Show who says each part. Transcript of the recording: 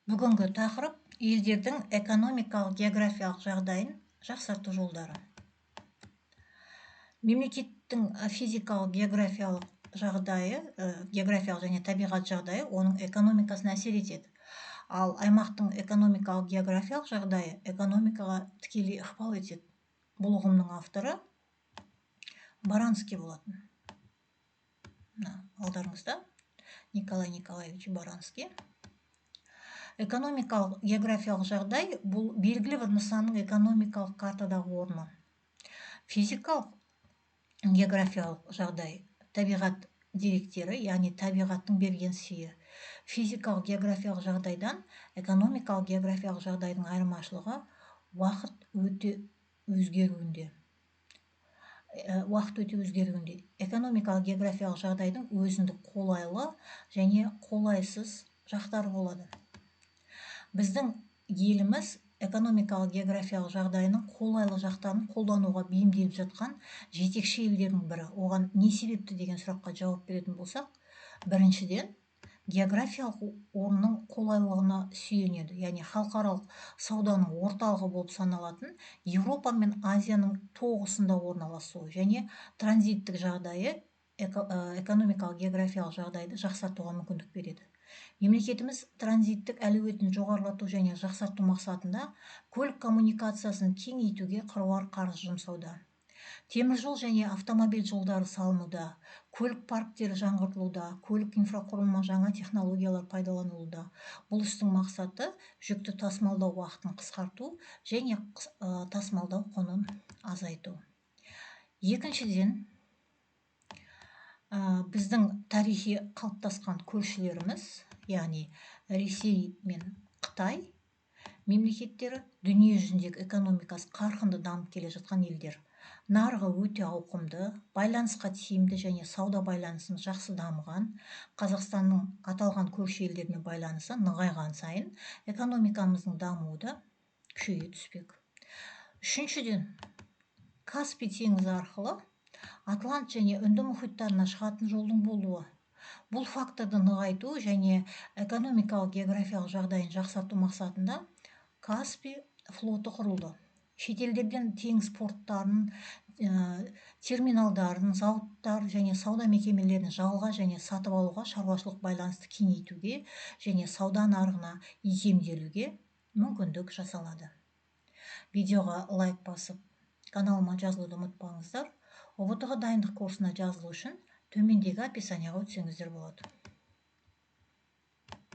Speaker 1: Бүгінгі тақырып елдердің экономикалық географиялық жағдайын жақсарту жолдары. Мемлекеттің физикалық географиялық жағдайы, географиялық және табиғат жағдайы оның экономикасына әсер етеді. Ал аймақтың экономикалық географиялық жағдайы экономикаға тікелей ықпал етеді. Бұл ұғымның авторы Баранский болатын. Алдарыңызда Николай Николаевич Баранский. Экономикалық географиялық жағдай бұл белгілі бір нысанның экономикалық картадағы орны. Физикалық географиялық жағдай табиғат деректері, яғни табиғаттың берген сыйы. Физикалық географиялық жағдайдан экономикалық географиялық жағдайдың айырмашылығы уақыт өте өзгеруінде. Экономикалық географиялық жағдайдың өзіндік қолайлы және қолайсыз жақтары болады. Біздің еліміз экономикалық географиялық жағдайының қолайлы жақтарын қолдануға бейімделіп жатқан жетекші елдердің бірі. Оған не себепті деген сұраққа жауап беретін болсақ, біріншіден географиялық орынның қолайлылығына сүйенеді, яғни халықаралық сауданың орталығы болып саналатын Еуропа мен Азияның тоғысында орналасуы және транзиттік жағдайы экономикалық географиялық жағдайды жақсартуға мүмкіндік береді. Мемлекетіміз транзиттік әлеуетін жоғарылату және жақсарту мақсатында көлік коммуникациясын кеңейтуге қыруар қаржы жұмсауда. Теміржол және автомобиль жолдары салынуда, көлік парктері жаңғыртылуда, көлік инфрақұрылымы жаңа технологиялар пайдаланылуда. Бұл істің мақсаты жүкті тасымалдау уақытын қысқарту және тасымалдау құнын азайту. Екіншіден, біздің тарихи қалыптасқан көршілеріміз, яғни Ресей мен Қытай мемлекеттері дүние жүзіндегі экономикасы қарқынды дамып келе жатқан елдер. Нарығы өте ауқымды, байланысқа тиімді және сауда байланысын жақсы дамыған. Қазақстанның аталған көрші елдермен байланысы нығайған сайын экономикамыздың дамуы да күшейе түспек. Үшіншіден, Каспий теңізі арқылы Атлант және Үнді мұхиттарына шығатын жолдың болуы. Бұл факторды нығайту және экономикалық географиялық жағдайын жақсарту мақсатында Каспий флоты құрылды. Шетелдерден теңіз порттарын, терминалдарын, зауыттар және сауда мекемелерін жалға және сатып алуға, шаруашылық байланысты кеңейтуге және сауда нарығына икемделуге мүмкіндік жасалады. Видеоға лайк басып, каналыма жазылуды ұмытпаңыздар. ОБТ-ға дайындық курсына жазылу үшін төмендегі описанияға өтсеңіздер болады.